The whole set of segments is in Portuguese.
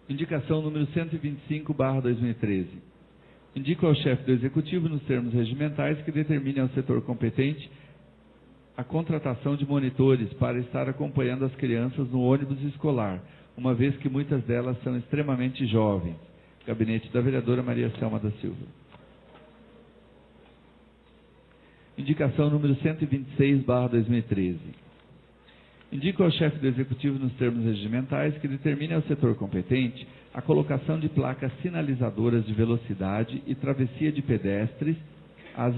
Indicação número 125/2013. Indico ao chefe do Executivo, nos termos regimentais, que determine ao setor competente a contratação de monitores para estar acompanhando as crianças no ônibus escolar, uma vez que muitas delas são extremamente jovens. Gabinete da vereadora Maria Selma da Silva. Indicação número 126/2013. Indico ao chefe do Executivo, nos termos regimentais, que determine ao setor competente a colocação de placas sinalizadoras de velocidade e travessia de pedestres às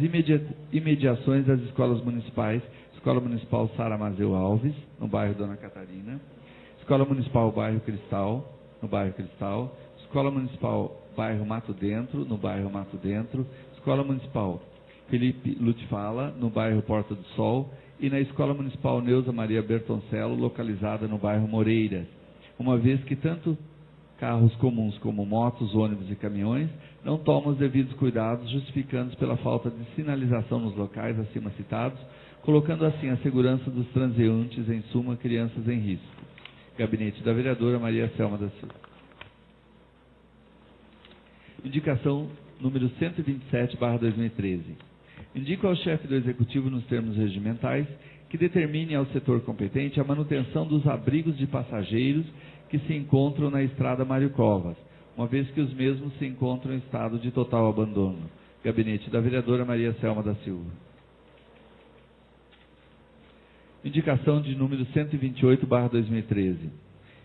imediações das escolas municipais, Escola Municipal Sara Mazeu Alves, no bairro Dona Catarina, Escola Municipal Bairro Cristal, no bairro Cristal, Escola Municipal Bairro Mato Dentro, no bairro Mato Dentro, Escola Municipal Felipe Lutfala, no bairro Porta do Sol, e na Escola Municipal Neuza Maria Bertoncello, localizada no bairro Moreiras, uma vez que tanto carros comuns como motos, ônibus e caminhões não tomam os devidos cuidados, justificando-se pela falta de sinalização nos locais acima citados, colocando assim a segurança dos transeuntes, em suma, crianças em risco. Gabinete da vereadora Maria Selma da Silva. Indicação número 127/2013. Indico ao chefe do Executivo, nos termos regimentais, que determine ao setor competente a manutenção dos abrigos de passageiros que se encontram na estrada Mário Covas, uma vez que os mesmos se encontram em estado de total abandono. Gabinete da vereadora Maria Selma da Silva. Indicação de número 128/2013.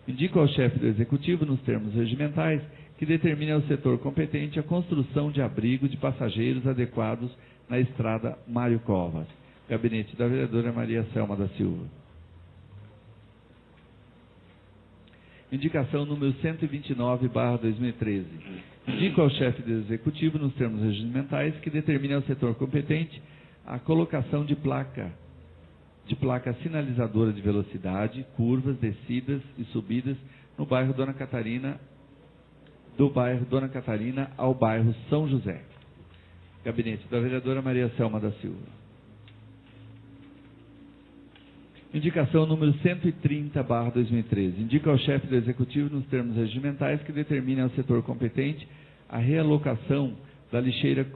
Indico ao chefe do Executivo, nos termos regimentais, que determine ao setor competente a construção de abrigo de passageiros adequados na estrada Mário Covas. Gabinete da vereadora Maria Selma da Silva. Indicação número 129/2013. Indico ao chefe do Executivo, nos termos regimentais, que determine ao setor competente a colocação de placa sinalizadora de velocidade, curvas, descidas e subidas no bairro Dona Catarina, do bairro Dona Catarina ao bairro São José. Gabinete da vereadora Maria Selma da Silva. Indicação número 130/2013. Indica ao chefe do Executivo, nos termos regimentais, que determine ao setor competente a realocação da lixeira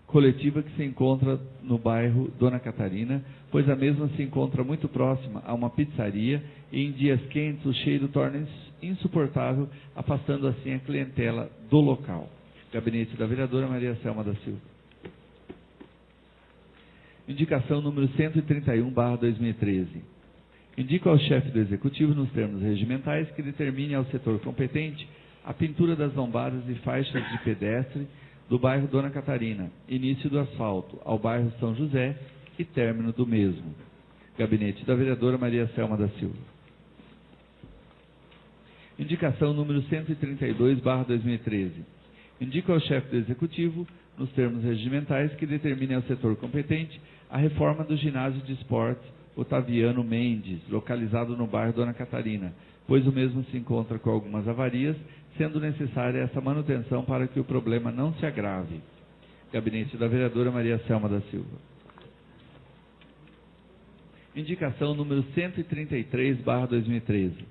coletiva que se encontra no bairro Dona Catarina, pois a mesma se encontra muito próxima a uma pizzaria e em dias quentes o cheiro torna-se insuportável, afastando assim a clientela do local. Gabinete da vereadora Maria Selma da Silva. Indicação número 131/2013. Indico ao chefe do Executivo, nos termos regimentais, que determine ao setor competente a pintura das lombadas e faixas de pedestre do bairro Dona Catarina, início do asfalto, ao bairro São José e término do mesmo. Gabinete da vereadora Maria Selma da Silva. Indicação número 132/2013. Indico ao chefe do Executivo, nos termos regimentais, que determine ao setor competente a reforma do ginásio de esportes Otaviano Mendes, localizado no bairro Dona Catarina, pois o mesmo se encontra com algumas avarias, sendo necessária essa manutenção para que o problema não se agrave. Gabinete da vereadora Maria Selma da Silva. Indicação número 133/2013.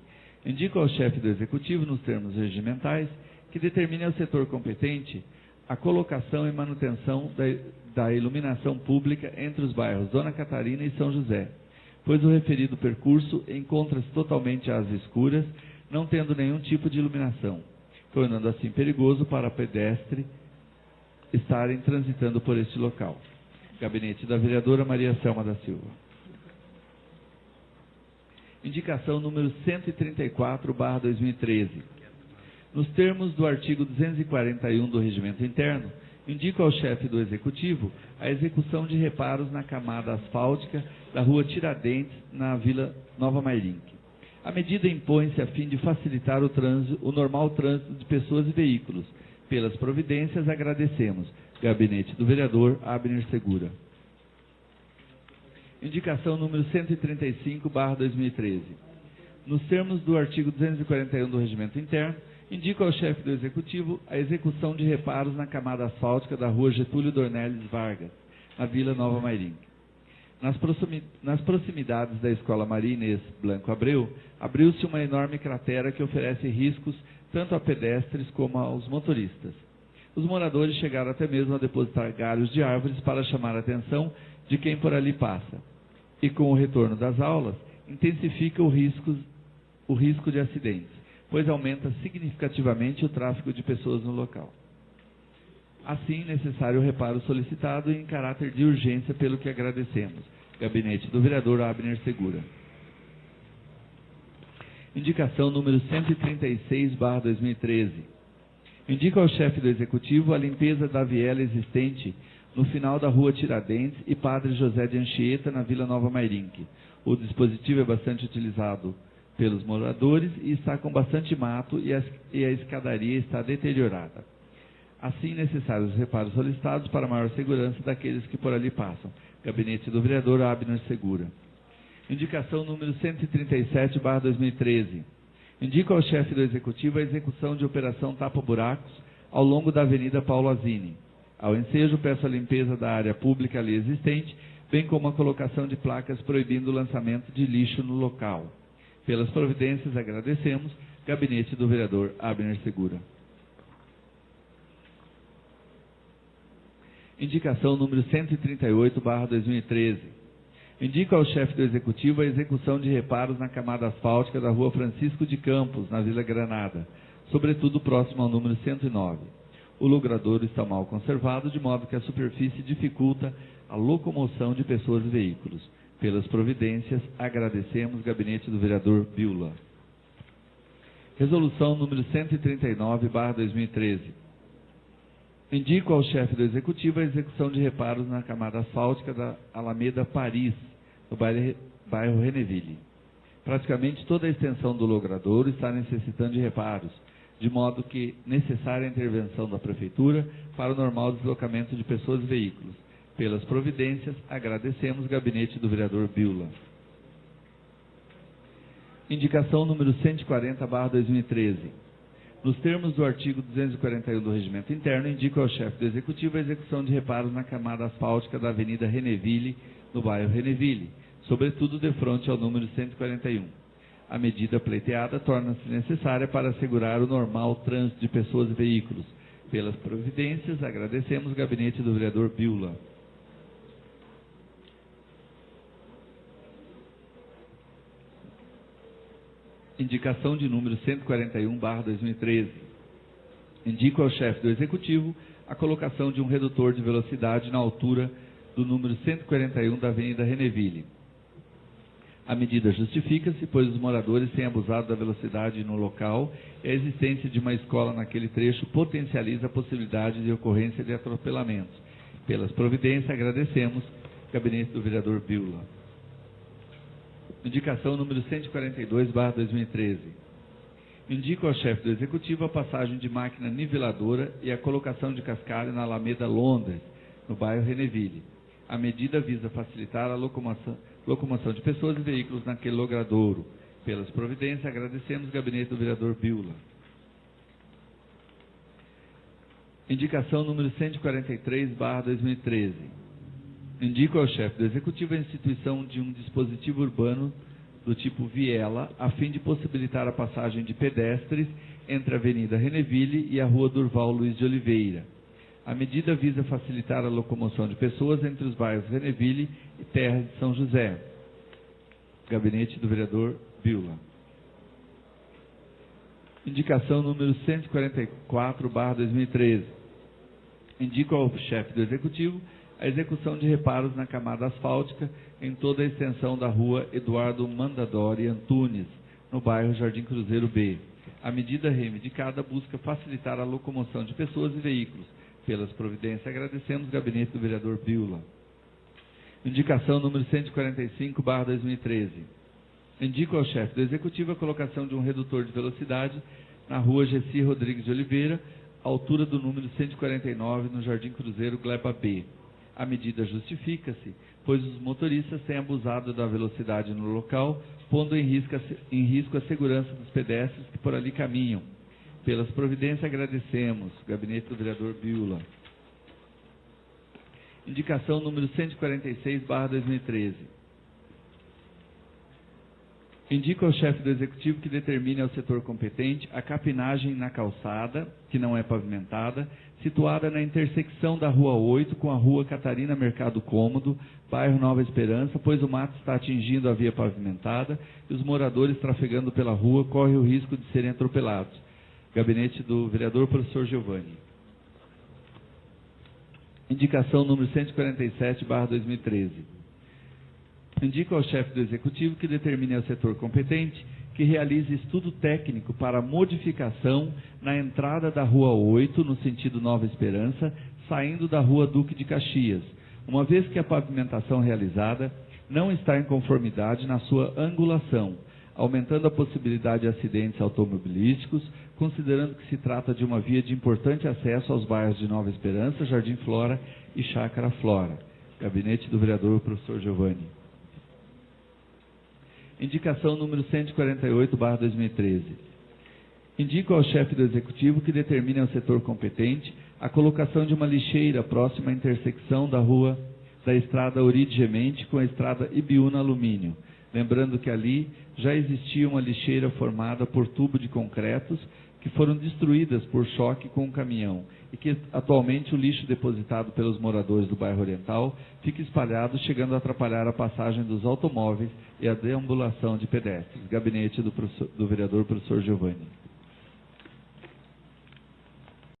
Indico ao chefe do Executivo, nos termos regimentais, que determine ao setor competente a colocação e manutenção da iluminação pública entre os bairros Dona Catarina e São José, pois o referido percurso encontra-se totalmente às escuras, não tendo nenhum tipo de iluminação, tornando assim perigoso para pedestre estarem transitando por este local. Gabinete da vereadora Maria Selma da Silva. Indicação número 134/2013. Nos termos do artigo 241 do Regimento Interno, indico ao chefe do Executivo a execução de reparos na camada asfáltica da rua Tiradentes, na Vila Nova Mairink. A medida impõe-se a fim de facilitar o normal trânsito de pessoas e veículos. Pelas providências, agradecemos. Gabinete do vereador Abner Segura. Indicação número 135/2013. Nos termos do artigo 241 do Regimento Interno, indico ao chefe do Executivo a execução de reparos na camada asfáltica da rua Getúlio Dornelles Vargas, na Vila Nova Mairink. Nas proximidades da Escola Maria Inês Blanco Abreu, abriu-se uma enorme cratera que oferece riscos tanto a pedestres como aos motoristas. Os moradores chegaram até mesmo a depositar galhos de árvores para chamar a atenção de quem por ali passa. E com o retorno das aulas, intensifica o risco de acidentes, pois aumenta significativamente o tráfego de pessoas no local. Assim, necessário o reparo solicitado em caráter de urgência, pelo que agradecemos. Gabinete do vereador Abner Segura. Indicação número 136/2013. Indica ao chefe do Executivo a limpeza da viela existente no final da Rua Tiradentes e Padre José de Anchieta, na Vila Nova Mairinque. O dispositivo é bastante utilizado pelos moradores e está com bastante mato e a escadaria está deteriorada. Assim, necessários os reparos solicitados para maior segurança daqueles que por ali passam. Gabinete do vereador Abner Segura. Indicação número 137/2013. Indica ao chefe do Executivo a execução de operação tapa-buracos ao longo da Avenida Paulo Azini. Ao ensejo, peço a limpeza da área pública ali existente, bem como a colocação de placas proibindo o lançamento de lixo no local. Pelas providências, agradecemos. Gabinete do vereador Abner Segura. Indicação número 138/2013. Indica ao chefe do Executivo a execução de reparos na camada asfáltica da Rua Francisco de Campos, na Vila Granada, sobretudo próximo ao número 109. O logradouro está mal conservado, de modo que a superfície dificulta a locomoção de pessoas e veículos. Pelas providências, agradecemos. Gabinete do vereador Biula. Resolução número 139/2013. Indico ao chefe do Executivo a execução de reparos na camada asfáltica da Alameda Paris, no bairro Reneville. Praticamente toda a extensão do logradouro está necessitando de reparos, de modo que necessária a intervenção da Prefeitura para o normal deslocamento de pessoas e veículos. Pelas providências, agradecemos. Gabinete do vereador Biula. Indicação número 140/2013. Nos termos do artigo 241 do Regimento Interno, indico ao chefe do Executivo a execução de reparos na camada asfáltica da Avenida Reneville, no bairro Reneville, sobretudo de frente ao número 141. A medida pleiteada torna-se necessária para assegurar o normal trânsito de pessoas e veículos. Pelas providências, agradecemos. Gabinete do vereador Biula. Indicação de número 141/2013. Indico ao chefe do Executivo a colocação de um redutor de velocidade na altura do número 141 da Avenida Reneville. A medida justifica-se, pois os moradores têm abusado da velocidade no local e a existência de uma escola naquele trecho potencializa a possibilidade de ocorrência de atropelamentos. Pelas providências, agradecemos. Gabinete do vereador Biula. Indicação número 142/2013. Indico ao chefe do Executivo a passagem de máquina niveladora e a colocação de cascalho na Alameda Londres, no bairro Reneville. A medida visa facilitar a locomoção de pessoas e veículos naquele logradouro. Pelas providências, agradecemos. Gabinete do vereador Biula. Indicação número 143/2013. Indico ao chefe do Executivo a instituição de um dispositivo urbano do tipo viela, a fim de possibilitar a passagem de pedestres entre a Avenida Reneville e a Rua Durval Luiz de Oliveira. A medida visa facilitar a locomoção de pessoas entre os bairros Reneville e Terra de São José. Gabinete do vereador Biula. Indicação número 144/2013. Indico ao chefe do Executivo a execução de reparos na camada asfáltica em toda a extensão da Rua Eduardo Mandadori Antunes, no bairro Jardim Cruzeiro B. A medida reivindicada busca facilitar a locomoção de pessoas e veículos. Pelas providências, agradecemos. Gabinete do vereador Biula. Indicação número 145/2013. Indico ao chefe do Executivo a colocação de um redutor de velocidade na Rua Gessi Rodrigues de Oliveira, altura do número 149, no Jardim Cruzeiro Gleba B. A medida justifica-se, pois os motoristas têm abusado da velocidade no local, pondo em risco a segurança dos pedestres que por ali caminham. Pelas providências, agradecemos. Gabinete do vereador Biula. Indicação número 146/2013. Indica ao chefe do Executivo que determine ao setor competente a capinagem na calçada, que não é pavimentada, situada na intersecção da Rua 8 com a Rua Catarina Mercado Cômodo, bairro Nova Esperança, pois o mato está atingindo a via pavimentada e os moradores trafegando pela rua correm o risco de serem atropelados. Gabinete do vereador professor Giovanni. Indicação número 147/2013. Indica ao chefe do Executivo que determine ao setor competente que realize estudo técnico para modificação na entrada da Rua 8, no sentido Nova Esperança, saindo da Rua Duque de Caxias, uma vez que a pavimentação realizada não está em conformidade na sua angulação, aumentando a possibilidade de acidentes automobilísticos, considerando que se trata de uma via de importante acesso aos bairros de Nova Esperança, Jardim Flora e Chácara Flora. Gabinete do vereador professor Giovanni. Indicação número 148/2013. Indica ao chefe do Executivo que determine ao setor competente a colocação de uma lixeira próxima à intersecção da estrada Oride Gemente com a estrada Ibiúna Alumínio. Lembrando que ali já existia uma lixeira formada por tubo de concretos que foram destruídas por choque com um caminhão e que atualmente o lixo depositado pelos moradores do bairro Oriental fica espalhado, chegando a atrapalhar a passagem dos automóveis e a deambulação de pedestres. Gabinete do vereador professor Giovanni.